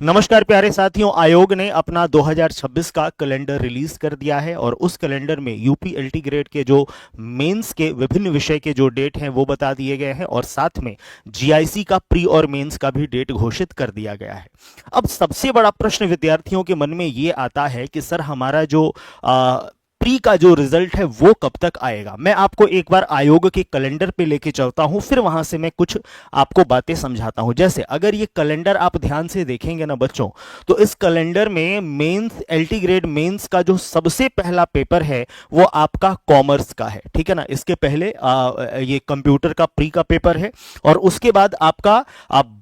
नमस्कार प्यारे साथियों, आयोग ने अपना 2026 का कैलेंडर रिलीज कर दिया है और उस कैलेंडर में यूपी एलटी ग्रेड के जो मेंस के विभिन्न विषय के जो डेट हैं वो बता दिए गए हैं और साथ में जीआईसी का प्री और मेंस का भी डेट घोषित कर दिया गया है। अब सबसे बड़ा प्रश्न विद्यार्थियों के मन में ये आता है कि सर हमारा जो प्री का जो रिजल्ट है वो कब तक आएगा। मैं आपको एक बार आयोग के कैलेंडर पे लेके चलता हूं, फिर वहां से मैं कुछ आपको बातें समझाता हूं। जैसे अगर ये कैलेंडर आप ध्यान से देखेंगे ना बच्चों, तो इस कैलेंडर में मेंस एलटी ग्रेड मेंस का जो सबसे पहला पेपर है वो आपका कॉमर्स का है, ठीक है ना। इसके पहले ये कंप्यूटर का प्री का पेपर है और उसके बाद आपका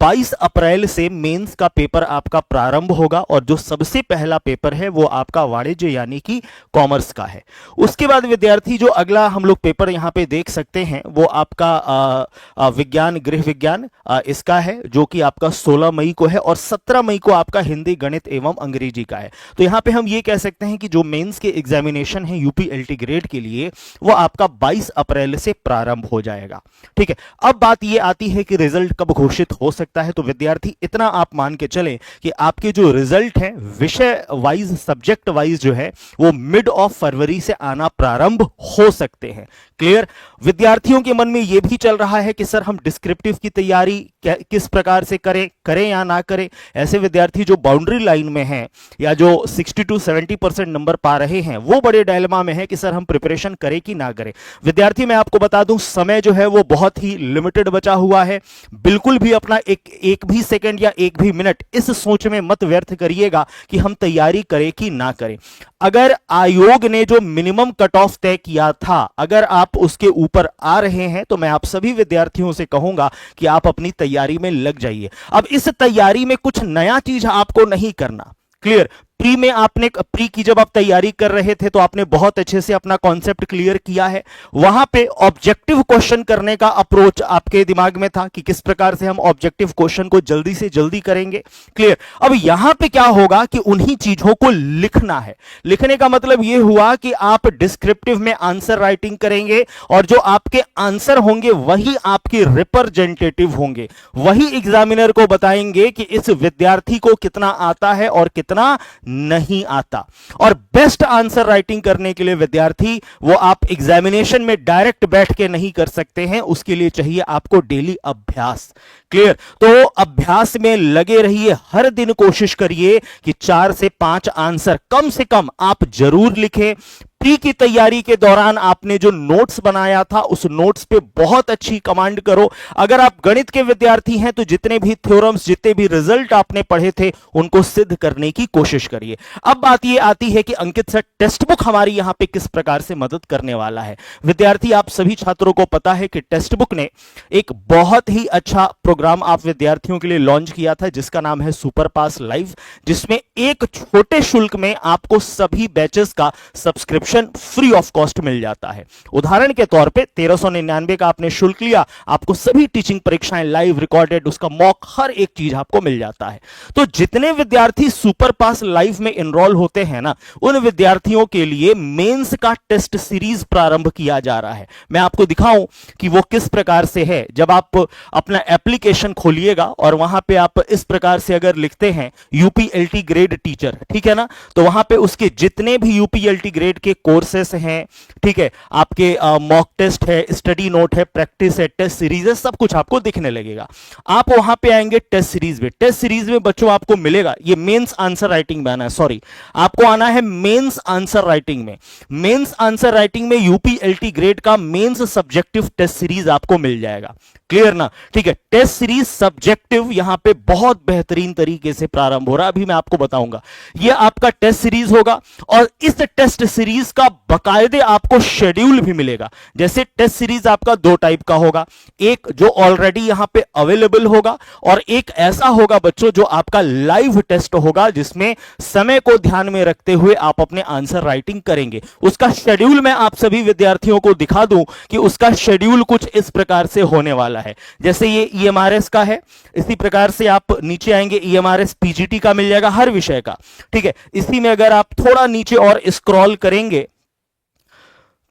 22 अप्रैल से मेंस का पेपर आपका प्रारंभ होगा और जो सबसे पहला पेपर है वो आपका वाणिज्य यानी कि कॉमर्स का है। उसके बाद विद्यार्थी जो अगला हम लोग पेपर यहां पे देख सकते हैं वो आपका विज्ञान गृह विज्ञान इसका है, जो कि आपका 16 मई को है और 17 मई को आपका हिंदी गणित एवं अंग्रेजी का है। तो यहां पे हम ये कह सकते हैं कि जो मेंस के एग्जामिनेशन है यूपी एलटी ग्रेड के लिए वो आपका 22 अप्रैल से प्रारंभ हो जाएगा, ठीक है। अब बात ये आती है कि रिजल्ट कब घोषित हो सकता है। तो विद्यार्थी इतना आप मान के चलें कि आपके जो रिजल्ट है विषय वाइज सब्जेक्ट वाइज जो है वो मिड ऑफ फरवरी से आना प्रारंभ हो सकते हैं। क्लियर। विद्यार्थियों के मन में यह भी चल रहा है कि सर हम डिस्क्रिप्टिव की तैयारी किस प्रकार से करें या ना करें। ऐसे विद्यार्थी जो बाउंड्री लाइन में हैं या जो 60 to 70% नंबर पा रहे हैं वो बड़े डायलेमा में है कि सर हम प्रिपरेशन करें कि ना करें। विद्यार्थी मैं आपको बता दूं, समय जो है वो बहुत ही लिमिटेड बचा हुआ है। बिल्कुल भी अपना एक भी सेकंड या एक भी मिनट इस सोच में मत व्यर्थ करिएगा कि हम तैयारी करें कि ना करें। अगर आयोग ने जो मिनिमम कट ऑफ तय किया था, अगर आप उसके ऊपर आ रहे हैं तो मैं आप सभी विद्यार्थियों से कहूंगा कि आप अपनी तैयारी में लग जाइए। अब इस तैयारी में कुछ नया चीज आपको नहीं करना। क्लियर। प्री में आपने प्री की जब आप तैयारी कर रहे थे तो आपने बहुत अच्छे से अपना कॉन्सेप्ट क्लियर किया है। वहां पे ऑब्जेक्टिव क्वेश्चन करने का अप्रोच आपके दिमाग में था कि किस प्रकार से हम ऑब्जेक्टिव क्वेश्चन को जल्दी से जल्दी करेंगे। क्लियर। अब यहां पे क्या होगा कि उन्हीं चीजों को लिखना है। लिखने का मतलब यह हुआ कि आप डिस्क्रिप्टिव में आंसर राइटिंग करेंगे और जो आपके आंसर होंगे वही आपके रिप्रेजेंटेटिव होंगे, वही एग्जामिनर को बताएंगे कि इस विद्यार्थी को कितना आता है और कितना नहीं आता। और बेस्ट आंसर राइटिंग करने के लिए विद्यार्थी वो आप एग्जामिनेशन में डायरेक्ट बैठ के नहीं कर सकते हैं, उसके लिए चाहिए आपको डेली अभ्यास। क्लियर। तो अभ्यास में लगे रहिए, हर दिन कोशिश करिए कि 4 से 5 आंसर कम से कम आप जरूर लिखें। प्री की तैयारी के दौरान आपने जो नोट्स बनाया था उस नोट्स पे बहुत अच्छी कमांड करो। अगर आप गणित के विद्यार्थी हैं तो जितने भी थ्योरम्स, जितने भी रिजल्ट आपने पढ़े थे उनको सिद्ध करने की कोशिश करिए। अब बात ये आती है कि अंकित सर टेक्स्ट बुक हमारी यहां पे किस प्रकार से मदद करने वाला है। विद्यार्थी आप सभी छात्रों को पता है कि टेक्स्ट बुक ने एक बहुत ही अच्छा प्रोग्राम आप विद्यार्थियों के लिए लॉन्च किया था जिसका नाम है सुपर पास लाइव, जिसमें एक छोटे शुल्क में आपको सभी बैचेस का सब्सक्रिप्शन फ्री ऑफ कॉस्ट मिल जाता है। उदाहरण के तौर पे 1399 का आपने शुल्क लिया, आपको सभी टीचिंग परीक्षाएं लाइव रिकॉर्डेड, उसका मॉक, हर एक चीज आपको मिल जाता है। तो जितने विद्यार्थी सुपर पास लाइव में एनरोल होते हैं ना, उन विद्यार्थियों के लिए मेंस का टेस्ट सीरीज प्रारंभ किया जा रहा है। मैं आपको दिखाऊं कि वो किस प्रकार से है। जब आप अपना एप्लीकेशन खोलिएगा और वहां पे आप इस प्रकार से अगर लिखते हैं यूपी एलटी ग्रेड टीचर, ठीक है ना, तो वहां पे उसके जितने भी यूपी एलटी ग्रेड के कोर्सेस हैं, ठीक है, आपके मॉक टेस्ट है, स्टडी नोट है, प्रैक्टिस है, टेस्ट सीरीज है, सब कुछ आपको दिखने लगेगा। आप वहां पे आएंगे टेस्ट सीरीज में। टेस्ट सीरीज में बच्चों आपको मिलेगा, ये मेंस आंसर राइटिंग में आना है, सॉरी, आपको आना है मेंस आंसर राइटिंग में। मेंस आंसर राइटिंग में यूपी एलटी ग्रेड का मेंस सब्जेक्टिव टेस्ट सीरीज आपको मिल जाएगा। क्लियर ना। ठीक है। टेस्ट सीरीज सब्जेक्टिव यहां पे बहुत बेहतरीन तरीके से प्रारंभ हो रहा है, अभी मैं आपको बताऊंगा। यह आपका टेस्ट सीरीज होगा और इस टेस्ट सीरीज का बकायदे आपको शेड्यूल भी मिलेगा। जैसे टेस्ट सीरीज आपका 2 टाइप का होगा, एक जो ऑलरेडी यहां पे अवेलेबल होगा और एक ऐसा होगा बच्चों जो आपका लाइव टेस्ट होगा जिसमें समय को ध्यान में रखते हुए आप अपने आंसर राइटिंग करेंगे। उसका शेड्यूल मैं आप सभी विद्यार्थियों को दिखा दूं कि उसका शेड्यूल कुछ इस प्रकार से होने वाला है। जैसे ये ईएमआरएस का है, इसी प्रकार से आप नीचे आएंगे, ईएमआरएस पीजीटी का मिल जाएगा हर विषय का। ठीक है। इसी में अगर आप थोड़ा नीचे और स्क्रॉल करेंगे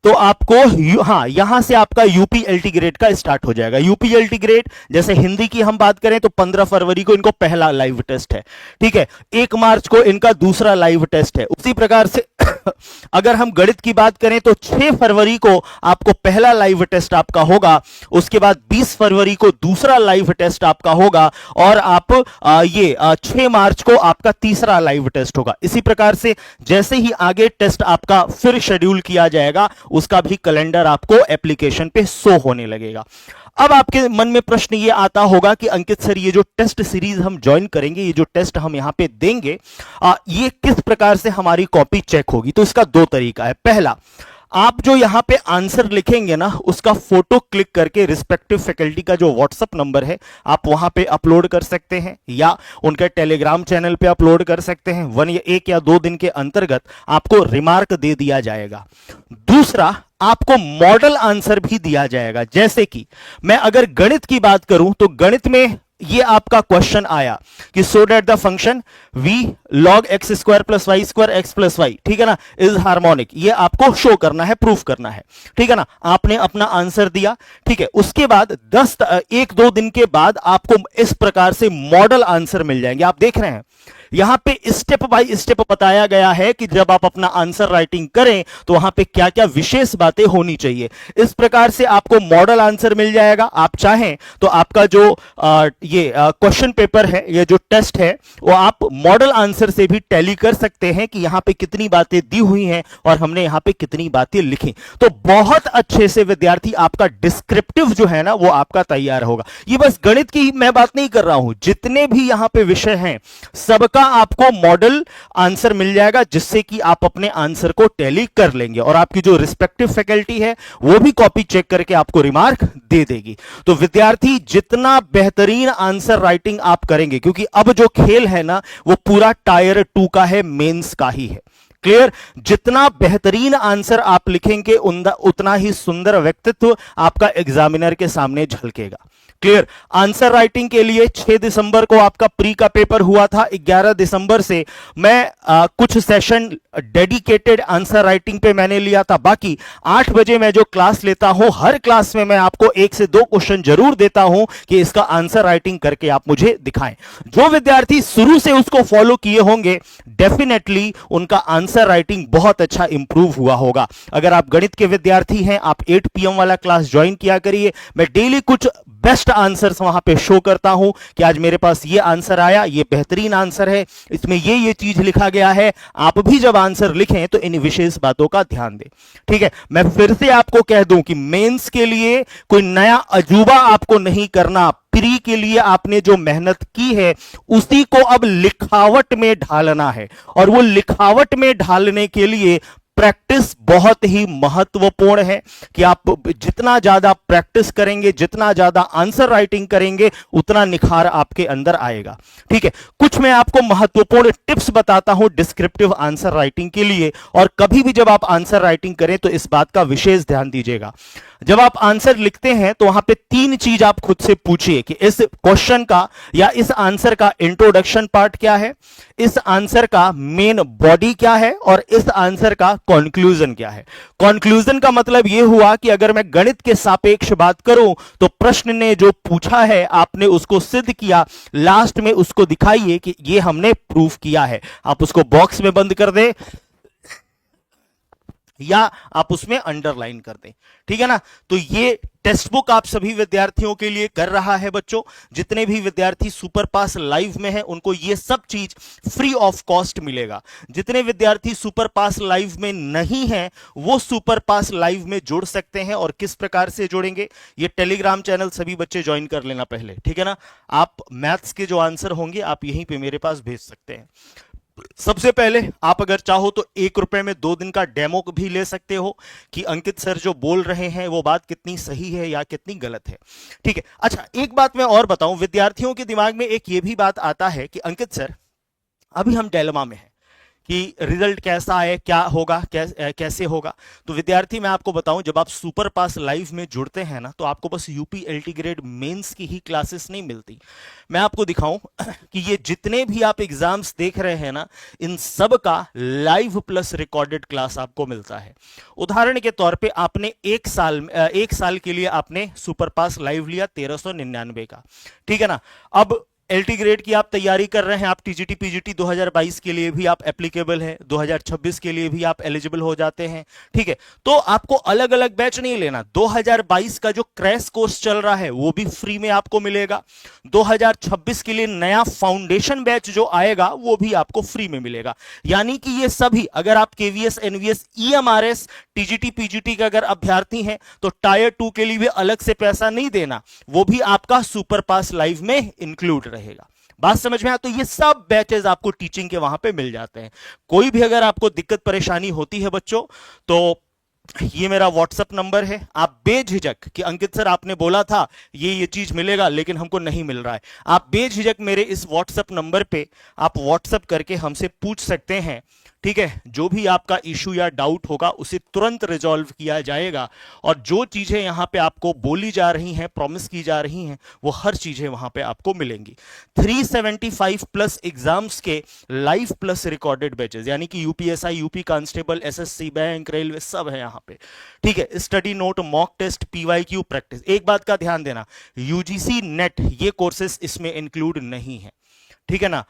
तो आपको हाँ, यहां से आपका यूपीएलटी ग्रेड का स्टार्ट हो जाएगा। यूपीएलटी ग्रेड जैसे हिंदी की हम बात करें तो 15 फरवरी को इनको पहला लाइव टेस्ट है, ठीक है, 1 मार्च को इनका दूसरा लाइव टेस्ट है। उसी प्रकार से अगर हम गणित की बात करें तो 6 फरवरी को आपको पहला लाइव टेस्ट आपका होगा, उसके बाद 20 फरवरी को दूसरा लाइव टेस्ट आपका होगा, और आप 6 मार्च को आपका तीसरा लाइव टेस्ट होगा। इसी प्रकार से जैसे ही आगे टेस्ट आपका फिर शेड्यूल किया जाएगा, उसका भी कैलेंडर आपको एप्लीकेशन पे शो होने लगेगा। अब आपके मन में प्रश्न ये आता होगा कि अंकित सर, ये जो टेस्ट सीरीज हम ज्वाइन करेंगे, ये जो टेस्ट हम यहां पे देंगे, ये किस प्रकार से हमारी कॉपी चेक होगी? तो इसका दो तरीका है। पहला, आप जो यहां पे आंसर लिखेंगे ना, उसका फोटो क्लिक करके रिस्पेक्टिव फैकल्टी का जो व्हाट्सएप नंबर है आप वहां पे अपलोड कर सकते हैं, या उनके टेलीग्राम चैनल पे अपलोड कर सकते हैं। 1 या 2 दिन के अंतर्गत आपको रिमार्क दे दिया जाएगा। दूसरा, आपको मॉडल आंसर भी दिया जाएगा। जैसे कि मैं अगर गणित की बात करूं तो गणित में ये आपका क्वेश्चन आया कि so that the function v log x square plus Y square X plus Y, ठीक है ना, इज हार्मोनिक। ये आपको शो करना है, प्रूफ करना है, ठीक है ना। आपने अपना आंसर दिया, ठीक है। उसके बाद 1-2 दिन के बाद आपको इस प्रकार से मॉडल आंसर मिल जाएंगे। आप देख रहे हैं यहां पे स्टेप बाय स्टेप बताया गया है कि जब आप अपना आंसर राइटिंग करें तो वहां पे क्या क्या विशेष बातें होनी चाहिए। इस प्रकार से आपको मॉडल आंसर मिल जाएगा। आप चाहें तो आपका जो ये क्वेश्चन पेपर है, ये जो टेस्ट है, वो आप मॉडल आंसर से भी टैली कर सकते हैं कि यहां पे कितनी बातें दी हुई हैं और हमने यहां पे कितनी बातें लिखी। तो बहुत अच्छे से विद्यार्थी आपका डिस्क्रिप्टिव जो है ना वो आपका तैयार होगा। ये बस गणित की मैं बात नहीं कर रहा हूं, जितने भी यहां पे विषय हैं सबका आपको मॉडल आंसर मिल जाएगा, जिससे कि आप अपने आंसर को टैली कर लेंगे और आपकी जो रिस्पेक्टिव फैकल्टी है वो भी कॉपी चेक करके आपको रिमार्क दे देगी। तो विद्यार्थी जितना बेहतरीन आंसर राइटिंग आप करेंगे, क्योंकि अब जो खेल है ना वो पूरा टायर 2 का है, मेंस का ही है। क्लियर? जितना बेहतरीन आंसर आप लिखेंगे उतना ही सुंदर व्यक्तित्व आपका एग्जामिनर के सामने झलकेगा। क्लियर? आंसर राइटिंग के लिए 6 दिसंबर को आपका प्री का पेपर हुआ था। 11 दिसंबर से मैं कुछ सेशन डेडिकेटेड आंसर राइटिंग पे मैंने लिया था। बाकी 8 बजे मैं जो क्लास लेता हूं, हर क्लास में मैं आपको 1 से 2 क्वेश्चन जरूर देता हूं कि इसका आंसर राइटिंग करके आप मुझे दिखाएं। जो विद्यार्थी शुरू से उसको फॉलो किए होंगे, डेफिनेटली उनका आंसर राइटिंग बहुत अच्छा इंप्रूव हुआ होगा। अगर आप गणित के विद्यार्थी हैं, आप 8 PM वाला क्लास ज्वाइन किया करिए। मैं डेली कुछ बेस्ट आंसर्स वहां पे शो करता हूं कि आज मेरे पास ये आंसर आया, ये बेहतरीन आंसर है, इसमें ये चीज लिखा गया है। आप भी जब आंसर लिखें तो इन विशेष बातों का ध्यान दें, ठीक है। मैं फिर से आपको कह दूं कि मेंस के लिए कोई नया अजूबा आपको नहीं करना। प्री के लिए आपने जो मेहनत की है उसी को अब लिखावट में ढालना है, और वो लिखावट में ढालने के लिए प्रैक्टिस बहुत ही महत्वपूर्ण है कि आप जितना ज्यादा प्रैक्टिस करेंगे, जितना ज्यादा आंसर राइटिंग करेंगे, उतना निखार आपके अंदर आएगा, ठीक है। कुछ मैं आपको महत्वपूर्ण टिप्स बताता हूं डिस्क्रिप्टिव आंसर राइटिंग के लिए, और कभी भी जब आप आंसर राइटिंग करें तो इस बात का विशेष ध्यान दीजिएगा। जब आप आंसर लिखते हैं तो वहां पे 3 चीज आप खुद से पूछिए कि इस क्वेश्चन का या इस आंसर का इंट्रोडक्शन पार्ट क्या है, इस आंसर का मेन बॉडी क्या है, और इस आंसर का कंक्लूजन क्या है। कंक्लूजन का मतलब यह हुआ कि अगर मैं गणित के सापेक्ष बात करूं तो प्रश्न ने जो पूछा है आपने उसको सिद्ध किया, लास्ट में उसको दिखाइए कि ये हमने प्रूफ किया है। आप उसको बॉक्स में बंद कर दें या आप उसमें अंडरलाइन कर दें, ठीक है ना। तो ये टेक्स्ट बुक आप सभी विद्यार्थियों के लिए कर रहा है बच्चों। जितने भी विद्यार्थी सुपर पास लाइव में हैं उनको ये सब चीज फ्री ऑफ कॉस्ट मिलेगा। जितने विद्यार्थी सुपर पास लाइव में नहीं हैं वो सुपर पास लाइव में जुड़ सकते हैं। और किस प्रकार से जुड़ेंगे, ये टेलीग्राम चैनल सभी बच्चे ज्वाइन कर लेना पहले, ठीक है ना। आप मैथ्स के जो आंसर होंगे आप यहीं पे मेरे पास भेज सकते हैं। सबसे पहले आप अगर चाहो तो 1 रुपए में 2 दिन का डेमो भी ले सकते हो कि अंकित सर जो बोल रहे हैं वो बात कितनी सही है या कितनी गलत है, ठीक है। अच्छा, एक बात मैं और बताऊं, विद्यार्थियों के दिमाग में एक ये भी बात आता है कि अंकित सर अभी हम डायलेमा में हैं कि रिजल्ट कैसा आए, क्या होगा, कैसे होगा। तो विद्यार्थी मैं आपको बताऊं, जब आप सुपर पास लाइव में जुड़ते हैं ना, तो आपको बस यूपी एलटी ग्रेड मेंस की ही क्लासेस नहीं मिलती। मैं आपको दिखाऊं कि ये जितने भी आप एग्जाम्स देख रहे हैं ना, इन सब का लाइव प्लस रिकॉर्डेड क्लास आपको मिलता है। उदाहरण के तौर पे आपने एक साल के लिए आपने सुपर पास लाइव लिया 1399 का, ठीक है ना। अब एलटी ग्रेड की आप तैयारी कर रहे हैं, आप टीजीटी पीजीटी 2022 के लिए भी आप एप्लीकेबल है, 2026 के लिए भी आप एलिजिबल हो जाते हैं, ठीक है। तो आपको अलग अलग बैच नहीं लेना। 2022 का जो क्रैश कोर्स चल रहा है वो भी फ्री में आपको मिलेगा। 2026 के लिए नया फाउंडेशन बैच जो आएगा वो भी आपको फ्री में मिलेगा। यानी कि ये सभी, अगर आप KVS, NVS, EMRS, TGT PGT के अगर अभ्यर्थी हैं तो टायर 2 के लिए भी अलग से पैसा नहीं देना, वो भी आपका सुपर पास लाइव में इंक्लूड रहेगा। बात समझ में आया? तो ये सब बैचेस आपको टीचिंग के वहां पे मिल जाते हैं। कोई भी अगर आपको दिक्कत परेशानी होती है बच्चों, तो ये मेरा व्हाट्सएप नंबर है, आप बेझिझक कि अंकित सर आपने बोला था ये चीज मिलेगा लेकिन हमको नहीं मिल रहा है, आप बेझिझक मेरे इस व्हाट्सएप नंबर पे आप व्हाट्सएप करके हमसे पूछ सकते हैं, ठीक है। जो भी आपका इशू या डाउट होगा उसे तुरंत रिजॉल्व किया जाएगा, और जो चीजें यहां पे आपको बोली जा रही हैं, प्रॉमिस की जा रही हैं, वो हर चीजें वहां पे आपको मिलेंगी। 375 प्लस एग्जाम्स के लाइव प्लस रिकॉर्डेड बैचेस, यानी कि UPSI, UP constable, SSC, bank, railway, सब है यहाँ पे, ठीक है। Study note, mock test, PYQ, practice. एक बात का ध्यान देना, यूजीसी नेट ये कोर्सेस इसमें इंक्लूड नहीं है, ठीक है ना।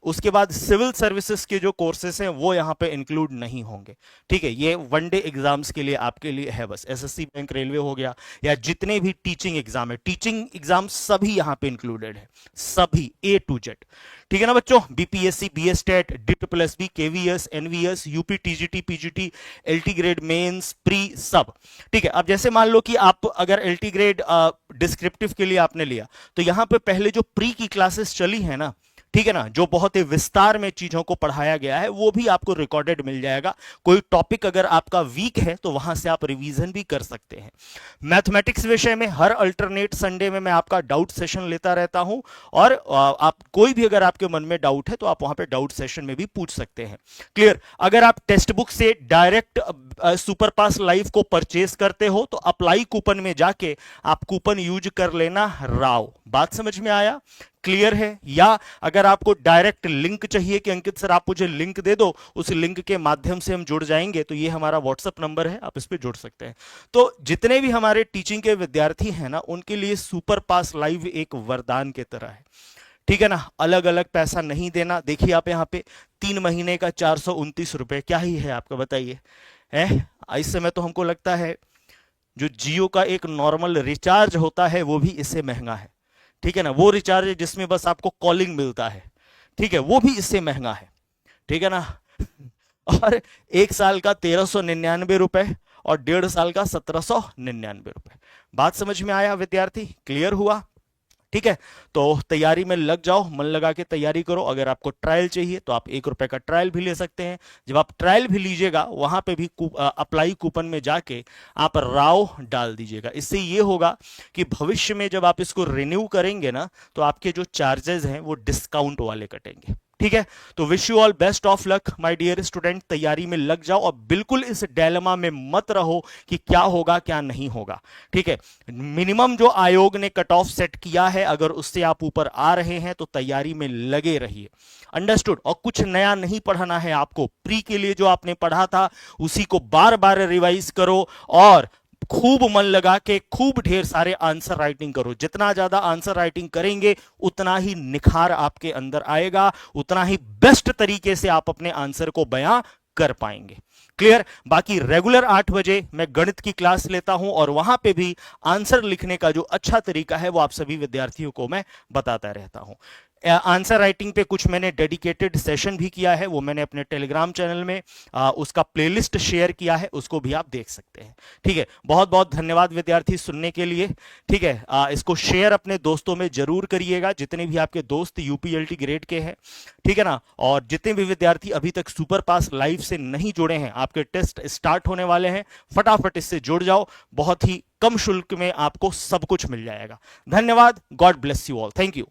उसके बाद सिविल सर्विसेज के जो कोर्सेस हैं वो यहाँ पे इंक्लूड नहीं होंगे, ठीक है। ये वनडे एग्जाम्स के लिए आपके लिए है बस। एसएससी, बैंक, रेलवे हो गया, या जितने भी टीचिंग एग्जाम है, टीचिंग एग्जाम सभी यहाँ पे इंक्लूडेड है, सभी ए टू जेड, ठीक है ना बच्चों। BPSC, BSTET, DPSB, KVS, NVS, UP TGT PGT, LT grade mains, pre, सब, ठीक है। अब जैसे मान लो कि आप अगर एलटी ग्रेड डिस्क्रिप्टिव के लिए आपने लिया, तो यहां पे पहले जो प्री की क्लासेस चली है ना, ठीक है ना, जो बहुत ही विस्तार में चीजों को पढ़ाया गया है, वो भी आपको रिकॉर्डेड मिल जाएगा। कोई टॉपिक अगर आपका वीक है तो वहां से आप रिवीजन भी कर सकते हैं। मैथमेटिक्स विषय में हर अल्टरनेट संडे में मैं आपका डाउट सेशन लेता रहता हूं, और आप कोई भी अगर आपके मन में डाउट है तो आप वहां पे डाउट सेशन में भी पूछ सकते हैं। क्लियर? अगर आप टेक्स्ट बुक से डायरेक्ट सुपर पास लाइव को परचेज करते हो तो अप्लाई कूपन में जाके आप कूपन यूज कर लेना राव। बात समझ में आया? क्लियर है? या अगर आपको डायरेक्ट लिंक चाहिए कि अंकित सर आप मुझे लिंक दे दो, उस लिंक के माध्यम से हम जुड़ जाएंगे, तो ये हमारा व्हाट्सएप नंबर है, आप इस पे जुड़ सकते हैं। तो जितने भी हमारे टीचिंग के विद्यार्थी हैं ना, उनके लिए सुपर पास लाइव एक वरदान की तरह है, ठीक है ना। अलग अलग पैसा नहीं देना। देखिए आप यहाँ पे 3 महीने का 429 रुपए, क्या ही है आपका बताइए? है इस समय तो हमको लगता है जो जियो का एक नॉर्मल रिचार्ज होता है वो भी इससे महंगा है, ठीक है ना। वो रिचार्ज जिसमें बस आपको कॉलिंग मिलता है, ठीक है, वो भी इससे महंगा है, ठीक है ना। और 1 साल का 1399 रुपए और 1.5 साल का 1799 रुपए। बात समझ में आया विद्यार्थी? क्लियर हुआ? ठीक है, तो तैयारी में लग जाओ, मन लगा के तैयारी करो। अगर आपको ट्रायल चाहिए तो आप 1 रुपए का ट्रायल भी ले सकते हैं। जब आप ट्रायल भी लीजिएगा वहां पे भी अप्लाई कूपन में जाके आप राव डाल दीजिएगा। इससे ये होगा कि भविष्य में जब आप इसको रिन्यू करेंगे ना, तो आपके जो चार्जेस हैं वो डिस्काउंट वाले कटेंगे, ठीक है। तो wish you all best of luck my dear student. तैयारी में लग जाओ और बिल्कुल इस डायलेमा में मत रहो कि क्या होगा क्या नहीं होगा, ठीक है। मिनिमम जो आयोग ने कट ऑफ सेट किया है, अगर उससे आप ऊपर आ रहे हैं तो तैयारी में लगे रहिए। अंडरस्टूड? और कुछ नया नहीं पढ़ाना है आपको। प्री के लिए जो आपने पढ़ा था उसी को बार बार रिवाइज करो, और खूब मन लगा के खूब ढेर सारे आंसर राइटिंग करो। जितना ज्यादा आंसर राइटिंग करेंगे उतना ही निखार आपके अंदर आएगा, उतना ही बेस्ट तरीके से आप अपने आंसर को बयां कर पाएंगे। क्लियर? बाकी रेगुलर 8 बजे मैं गणित की क्लास लेता हूं, और वहां पे भी आंसर लिखने का जो अच्छा तरीका है वो आप सभी विद्यार्थियों को मैं बताता रहता हूं। आंसर राइटिंग पे कुछ मैंने डेडिकेटेड सेशन भी किया है, वो मैंने अपने टेलीग्राम चैनल में उसका प्लेलिस्ट शेयर किया है, उसको भी आप देख सकते हैं, ठीक है। बहुत बहुत धन्यवाद विद्यार्थी सुनने के लिए, ठीक है। इसको शेयर अपने दोस्तों में जरूर करिएगा, जितने भी आपके दोस्त यूपीएलटी ग्रेड के हैं, ठीक है ना। और जितने भी विद्यार्थी अभी तक सुपर पास लाइव से नहीं जुड़े हैं, आपके टेस्ट स्टार्ट होने वाले हैं, फटाफट इससे जुड़ जाओ। बहुत ही कम शुल्क में आपको सब कुछ मिल जाएगा। धन्यवाद। God bless you all. Thank you.